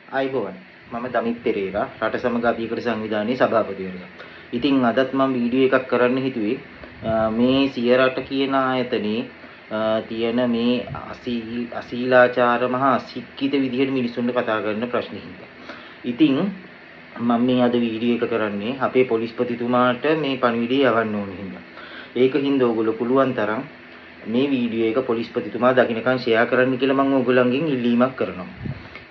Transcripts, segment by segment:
ආයිබෝවන් මම දමිත් පෙරේරා රට සමග අභියෝග සංවිධානයේ සභාපතිවරයා. ඉතින් අදත් මම වීඩියෝ එකක් කරන්න හිතුවේ මේ සියරට කියන ආයතනයේ තියෙන මේ අශීලාචාර මහා අශික්ෂිත විදිහට මිනිස්සුන්ට කතා කරන ප්‍රශ්න හින්දා. ඉතින් මම මේ අද වීඩියෝ එක කරන්නේ අපේ පොලිස්පතිතුමාට මේ පණිවිඩය යවන්න ඕන හින්දා. ඒකින්ද ඕගොල්ලෝ පුළුවන් තරම් මේ වීඩියෝ එක පොලිස්පතිතුමා දකින්නකන් ෂෙයා කරන්න කියලා මම ඕගොල්ලන්ගෙන් ඉල්ලීමක් කරනවා.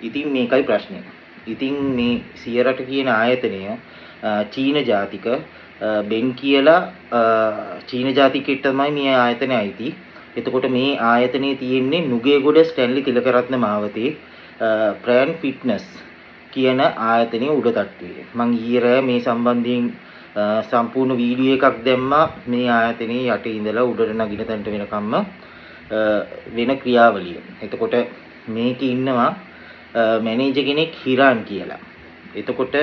ඉතින් මේකයි ප්‍රශ්නේ. ඉතින් මේ සියරට කියන ආයතනය චීන ජාතික බෙන් කියලා චීන ජාතිකයට තමයි මේ ආයතනය අයිති. එතකොට මේ ආයතනයේ තියෙන්නේ නුගේගොඩ ස්ටැන්ලි තිලකරත්න මාවතේ ප්‍රෑන් ෆිට්නස් කියන ආයතනයේ උඩ තට්ටුවේ. මම ඊයේ රෑ මේ සම්බන්ධයෙන් සම්පූර්ණ වීඩියෝ එකක් දැම්මා මේ ආයතනයේ යට ඉඳලා උඩට නගින තැනට වෙනකම්ම වෙන ක්‍රියාවලිය. එතකොට මේකේ ඉන්නවා මැනේජර් කෙනෙක් හිරාන් කියලා. එතකොට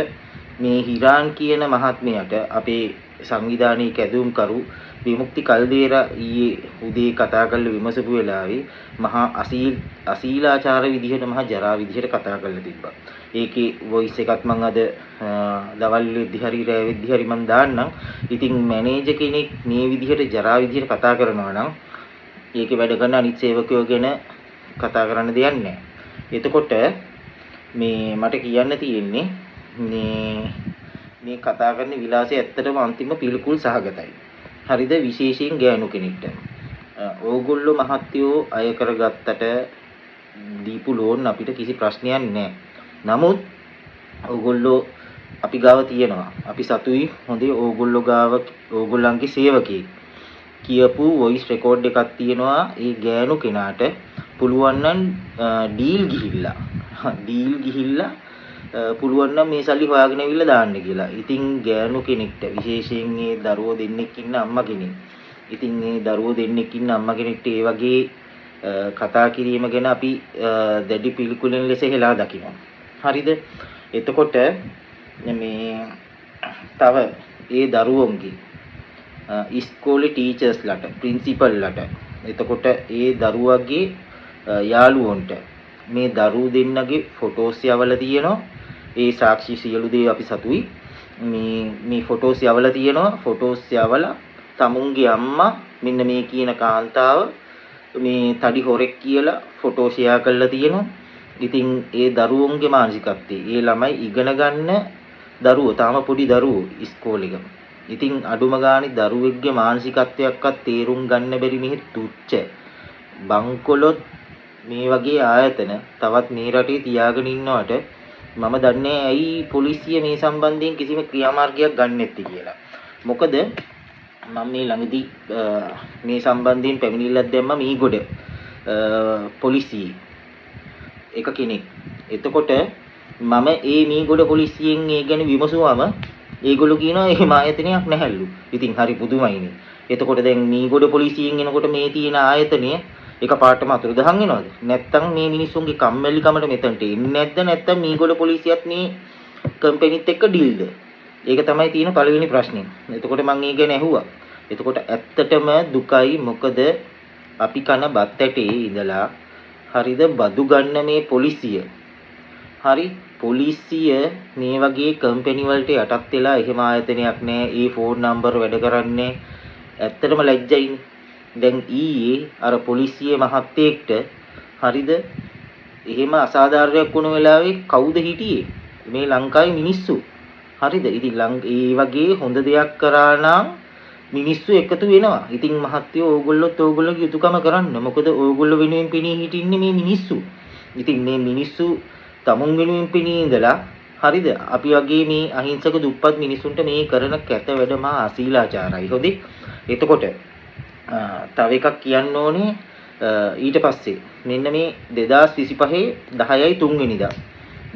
මේ හිරාන් කියන මහත්මයාට අපේ සංවිධානයේ කැඳවුම්කරු විමුක්ති කල්දේරා ඊයේ උදේ කතා කරලා විමසපු වෙලාවේ මහා අශීලාචාර විදිහට මහා ජරා විදිහට කතා කරලා තිබ්බා. ඒකේ වොයිස් එකත් මම අද දවල් වෙද්දි හරි රෑ වෙද්දි හරි මම දාන්නම්. ඉතින් මැනේජර් කෙනෙක් මේ විදිහට ජරා විදිහට කතා කරනවා නම් ඒකේ වැඩ කරන අනිත් සේවකයෝ ගැන කතා කරන්න දෙයක් නැහැ. එතකොට මේ මට කියන්න තියෙන්නේ මේ කතා කරන විලාසය ඇත්තටම අන්තිම පිළිකුල් සහගතයි. හරිද? විශේෂයෙන් ගෑනු කෙනෙක්ට. ඕගොල්ලෝ මහත්යෝ අය කරගත්තට දීපු ලෝන් අපිට කිසි ප්‍රශ්නයක් නැහැ. නමුත් ඕගොල්ලෝ අපි ගාව තියෙනවා. අපි සතුයි හොඳේ ඕගොල්ලෝ ගාව ඕගොල්ලන්ගේ සේවකයෙක් කියපු වොයිස් රෙකෝඩ් එකක් තියෙනවා. ඒ ගෑනු කෙනාට පුළුවන් නම් ඩීල් ගිහිල්ලා පුළුවන් නම් මේ සල්ලි හොයාගෙන ඇවිල්ලා දාන්න කියලා. ඉතින් ගෑනු කෙනෙක්ට විශේෂයෙන් මේ දරුවෝ දෙන්නෙක් ඉන්න අම්මා කෙනෙක්. ඉතින් මේ දරුවෝ දෙන්නෙක් ඉන්න අම්මා කෙනෙක්ට ඒ වගේ කතා කිරීම ගැන අපි දැඩි පිළිකුලෙන් ලෙස හෙලා දකිනවා. හරිද? එතකොට මේ තව ඒ දරුවෝන්ගේ ඉස්කෝලේ ටීචර්ස්ලාට ප්‍රින්සිපල්ලාට එතකොට ඒ දරුවගේ යාළුවොන්ට මේ දරුවෝ දෙන්නගේ ෆොටෝස් යවලා තියෙනවා. ඒ සාක්ෂි සියලු දේ අපි සතුයි. මේ ෆොටෝස් යවලා තියෙනවා. ෆොටෝස් යවලා තමුන්ගේ අම්මා මෙන්න මේ කියන කාන්තාව මේ තඩි හොරෙක් කියලා ෆොටෝ ෂෙයා කරලා තියෙනවා. ඉතින් ඒ දරුවෝන්ගේ මානසිකත්වය ඒ ළමයි ඉගෙන ගන්න දරුවෝ තාම පොඩි දරුවෝ ඉස්කෝලේක. ඉතින් අඩුම ගානේ දරුවෙක්ගේ මානසිකත්වයක්වත් තේරුම් ගන්න බැරි මෙහි තුච්ච බංකොලොත් මේ වගේ ආයතන තවත් මේ රටේ තියාගෙන ඉන්නවට මම දන්නේ ඇයි පොලිසිය මේ සම්බන්ධයෙන් කිසිම ක්‍රියාමාර්ගයක් ගන්න නැත්තේ කියලා. මොකද මම මේ ළඟදී මේ සම්බන්ධයෙන් පැමිණිල්ලක් දැම්මා මීගොඩ පොලිසියේ එක කෙනෙක්. එතකොට මම ඒ මීගොඩ පොලිසියෙන් ඒ ගැන විමසුවාම ඒගොල්ලෝ කියනවා එහෙම ආයතනයක් නැහැලු. ඉතින් හරි පුදුමයිනේ. එතකොට දැන් මීගොඩ පොලිසියෙන් එනකොට මේ තියෙන ආයතනය එකපාරටම අතුරුදහන් වෙනවද? නැත්තම් මේ මිනිස්සුන්ගේ කම්මැලිකමට මෙතනට එන්නේ නැද්ද? නැත්තම් මීගොඩ පොලිසියත් මේ කම්පැනිත් එක්ක ඩීල්ද? ඒක තමයි තියෙන පළවෙනි ප්‍රශ්නේ. එතකොට මම ඒ ගැන ඇහුවා. එතකොට ඇත්තටම දුකයි. මොකද අපි කන බත් ඇටේ ඉඳලා හරිද බදු ගන්න මේ පොලිසිය. හරි පොලිසිය මේ වගේ කම්පැනි වලට යටත් වෙලා එහෙම ආයතනයක් නැහැ. ඒ ෆෝන් නම්බර් වැඩ කරන්නේ. ඇත්තටම ලැජ්ජයිනේ. දැන් ඊයේ අර පොලිසිය මහත්තයෙක්ට හරිද එහෙම අසාධාරණයක් වුණ වෙලාවේ කවුද හිටියේ? මේ ලංකාවේ මිනිස්සු. හරිද? ඉතින් ඒ වගේ හොඳ දෙයක් කරා නම් මිනිස්සු එකතු වෙනවා. ඉතින් මහත්තයෝ ඕගොල්ලෝගේ යුතුයකම කරන්න. මොකද ඕගොල්ලෝ වෙනුවෙන් පෙනී හිටින්නේ මේ මිනිස්සු. ඉතින් මේ මිනිස්සු තමුන් වෙනුවෙන් පෙනී ඉඳලා හරිද? අපි වගේ මේ අහිංසක දුප්පත් මිනිසුන්ට මේ කරන කැත වැඩ මහා අශීලාචාරයි. හොඳේ. එතකොට තව එකක් කියන්න ඕනේ ඊට පස්සේ මෙන්න මේ 2025 10/3 වෙනිදා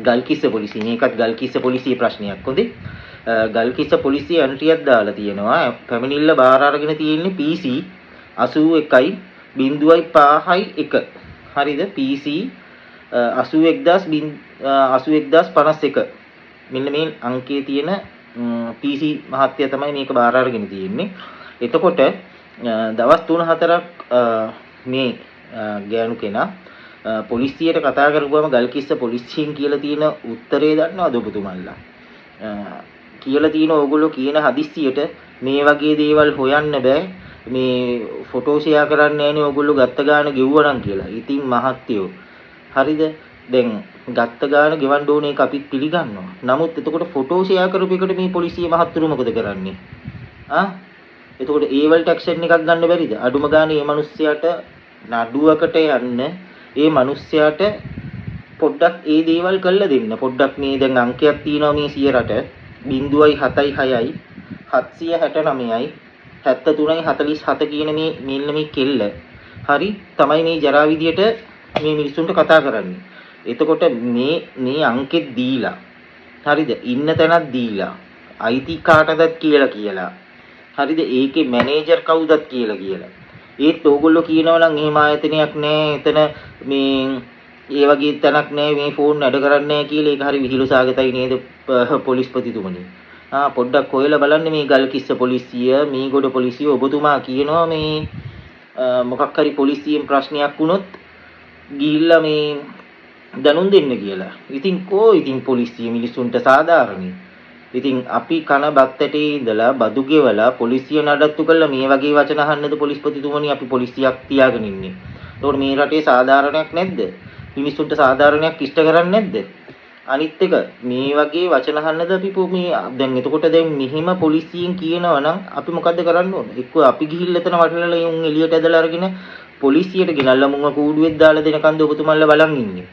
ගල්කිස්ස පොලිසිය මේකත් ගල්කිස්ස පොලිසිය ප්‍රශ්නයක්. හොඳේ. ගල්කිස්ස පොලිසිය ඇන්ට්‍රියක් දාලා තියෙනවා. පැමිණිල්ල බාර අරගෙන තියෙන්නේ PC 81.051. හරිද? PC 81051. මෙන්න මේ අංකයේ තියෙන PC මහත්ය තමයි මේක බාර අරගෙන තියෙන්නේ. එතකොට දවස් 3-4ක් මේ ගෑනු කෙනා පොලිසියට කතා කරපුවම ගල්කිස්ස පොලිසියෙන් කියලා තියෙන උත්තරේ දන්නවද ඔබතුමන්ලා? කියලා තියෙන ඕගොල්ලෝ කියන හදිස්සියට මේ වගේ දේවල් හොයන්න බෑ. මේ ෆොටෝ ෂෙයා කරන්නේ නැහනේ ඕගොල්ලෝ ගත්ත ගාන ගෙව්වනම් කියලා. ඉතින් මහත්තයෝ හරිද? දැන් ගත්ත ගාන ගෙවන්න ඕනේ එක අපිත් පිළිගන්නවා. නමුත් එතකොට ෆොටෝ ෂෙයා කරපු එකට මේ පොලිසිය මහත්තුරු මොකද කරන්නේ? එතකොට ඒ වලට ඇක්ෂන් එකක් ගන්න බැරිද? අඩුම ගානේ මේ මිනිස්සයාට නඩුවකට යන්න ඒ මිනිස්සයාට පොඩ්ඩක් ඒ දේවල් කළා දෙන්න. පොඩ්ඩක් මේ දැන් අංකයක් තියෙනවා මේ 100ට 0.76යි 769යි 73යි 47 කියන මේ මෙන්න මේ කෙල්ල. හරි තමයි මේ ජරා විදියට මේ මිනිස්සුන්ට කතා කරන්නේ. එතකොට මේ අංකෙත් දීලා හරිද? ඉන්න තැනක් දීලා අයිති කාටද කියලා හරිද? ඒකේ මැනේජර් කවුදත් කියලා. ඒත් ඕගොල්ලෝ කියනවා නම් එහෙම ආයතනයක් නැහැ. එතන මේ ඒ වගේ තැනක් නැහැ. මේ ෆෝන් වැඩ කරන්නේ නැහැ කියලා. ඒක හරි විහිළුසාගතයි නේද පොලිස්පතිතුමනි? පොඩ්ඩක් හොයලා බලන්න මේ ගල්කිස්ස පොලිසිය, මීගොඩ පොලිසිය ඔබතුමා කියනවා මේ මොකක් හරි පොලිසියෙන් ප්‍රශ්නයක් වුණොත් ගිහිල්ලා මේ දැනුම් දෙන්න කියලා. ඉතින් පොලිසිය මිනිසුන්ට සාධාරණයි. ඉතින් අපි කන බත්තටේ ඉඳලා බදු ගෙවලා පොලිසිය නඩත්තු කළා මේ වගේ වචන අහන්නද පොලිස්පතිතුමනි අපි පොලිසියක් තියාගෙන ඉන්නේ. ඒතකොට මේ රටේ සාධාරණයක් නැද්ද? මිනිසුන්ට සාධාරණයක් ඉෂ්ට කරන්නේ නැද්ද? අනිත් එක මේ වගේ වචන අහන්නද අපි මේ දැන් එතකොට දැන් මෙහිම පොලිසියෙන් කියනවා නම් අපි මොකද්ද කරන්න ඕන? එක්ක අපි ගිහිල්ලා එතන වටලලා උන් එළියට ඇදලා අරගෙන පොලිසියට ගෙනල්ලා මුංග කූඩුවෙත් දාලා දෙනකන්ද ඔබතුමන්ලා බලන් ඉන්නේ.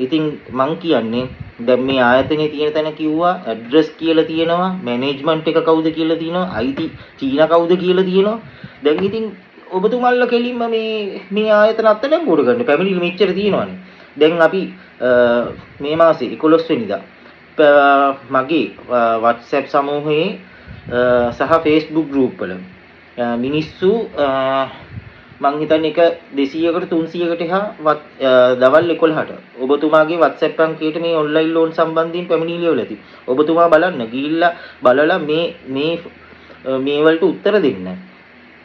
ඉතින් මං කියන්නේ දැන් මේ ආයතනයේ තියෙන තැන කිව්වා ඇඩ්‍රස් කියලා තියෙනවා, මැනේජ්මන්ට් එක කවුද කියලා තියෙනවා, IT චීනා කවුද කියලා තියෙනවා. දැන් ඉතින් ඔබතුමන්ලා කෙලින්ම මේ ආයතන අත්දැකීම් ගන්න පැමිණිලි මෙච්චර තියෙනවානේ. දැන් අපි මේ මාසේ 11 වෙනිදා මගේ WhatsApp සමූහයේ සහ Facebook group වල මිනිස්සු මං හිතන්නේ එක 200කට 300කට එහා දවල් 11ට ඔබතුමාගේ WhatsApp අංකයට මේ ඔන්ලයින් ලෝන් සම්බන්ධයෙන් පැමිණිලි වල ඇති. ඔබතුමා බලන්න ගිහිල්ලා බලලා මේ වලට උත්තර දෙන්න.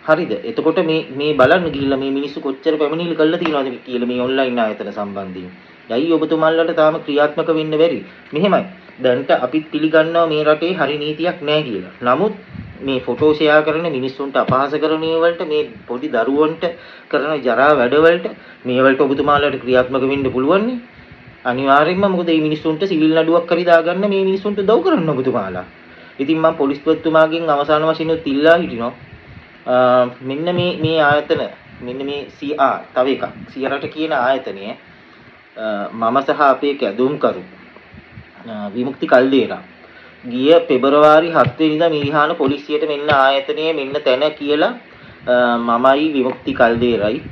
හරිද? එතකොට මේ බලන්න ගිහිල්ලා මේ මිනිස්සු කොච්චර පැමිණිලි කළා තියෙනවද කියලා මේ ඔන්ලයින් ආයතන සම්බන්ධයෙන්. යයි ඔබතුමාලට තාම ක්‍රියාත්මක වෙන්න බැරි. මෙහෙමයි. දැන්ට අපිත් පිළිගන්නවා මේ රටේ හරි නීතියක් නැහැ කියලා. නමුත් මේ ෆොටෝ ෂෙයා කරන මිනිස්සුන්ට අපහාස කරන ඒවලට මේ පොඩි දරුවන්ට කරන ජරා වැඩවලට මේ වලට ඔබතුමාලට ක්‍රියාත්මක වෙන්න පුළුවන් නේ. අනිවාර්යෙන්ම මොකද මේ මිනිස්සුන්ට සිවිල් නඩුවක් කරි දාගන්න මේ මිනිස්සුන්ට උදව් කරන්න ඔබතුමාලා. ඉතින් මම පොලිස්පතිතුමාගෙන් අවසාන වශයෙන් ඉල්ලා හිටිනවා. මෙන්න මේ ආයතන මෙන්න මේ තව එකක් 100ට කියන ආයතනය මම සහ අපේ කැඳවුම්කරු විමුක්ති කල්දේරා ගිය පෙබරවාරි 7 වෙනිදා මිරිහාන පොලිසියට මෙන්න ආයතනය මෙන්න තැන කියලා මමයි විමුක්ති කල්දේරයි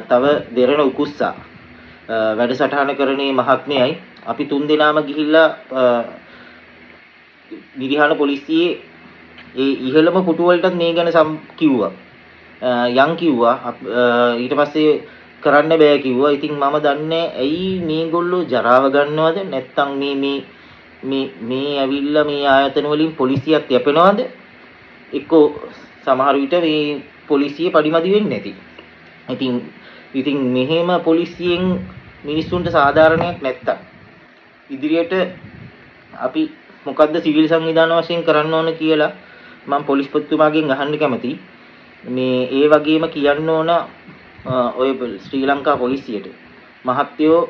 තව දෙරණ උකුස්සා වැඩසටහන කරන්නේ මහත්මයයි අපි තුන් දෙනාම ගිහිල්ලා මිරිහාන පොලිසියේ ඒ ඉහළම පුටු වලටත් මේ ගැන කිව්වා. කිව්වා ඊට පස්සේ කරන්න බෑ කිව්වා. ඉතින් මම දන්නේ ඇයි මේගොල්ලෝ ජරාව ගන්නවද නැත්නම් මේ ඇවිල්ලා මේ ආයතන වලින් පොලිසියක් යැපෙනවද? එක්කෝ සමහර විට මේ පොලිසිය පරිමදි වෙන්නේ නැති. ඉතින් මෙහෙම පොලිසියෙන් මිනිස්සුන්ට සාධාරණයක් නැත්තම් ඉදිරියට අපි මොකද්ද සිවිල් සංවිධාන වශයෙන් කරන්න ඕන කියලා මම පොලිස්පතිතුමාගෙන් අහන්න කැමතියි. මේ ඒ වගේම කියන්න ඕන ඔය ශ්‍රී ලංකා පොලිසියට මහත්යෝ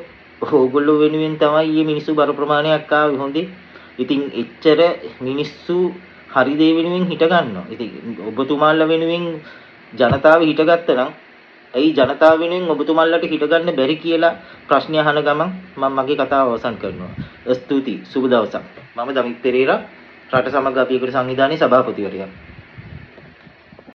ඕගොල්ලෝ වෙනුවෙන් තමයි මේ මිනිස්සු බර ප්‍රමාණයක් ආවේ හොඳේ. ඉතින් එච්චර මිනිස්සු හරි දේ වෙනුවෙන් හිට ගන්නවා. ඉතින් ඔබතුමාලා වෙනුවෙන් ජනතාව හිටගත්තා නම් ඇයි ජනතාව වෙනුවෙන් ඔබතුමාලාට හිට ගන්න බැරි කියලා ප්‍රශ්න අහන ගමන් මම මගේ කතාව අවසන් කරනවා. ස්තුතියි. සුබ දවසක්. මම දමිත් පෙරේරා රට සමග අපි එකට සංවිධානයේ සභාපතිවරයා.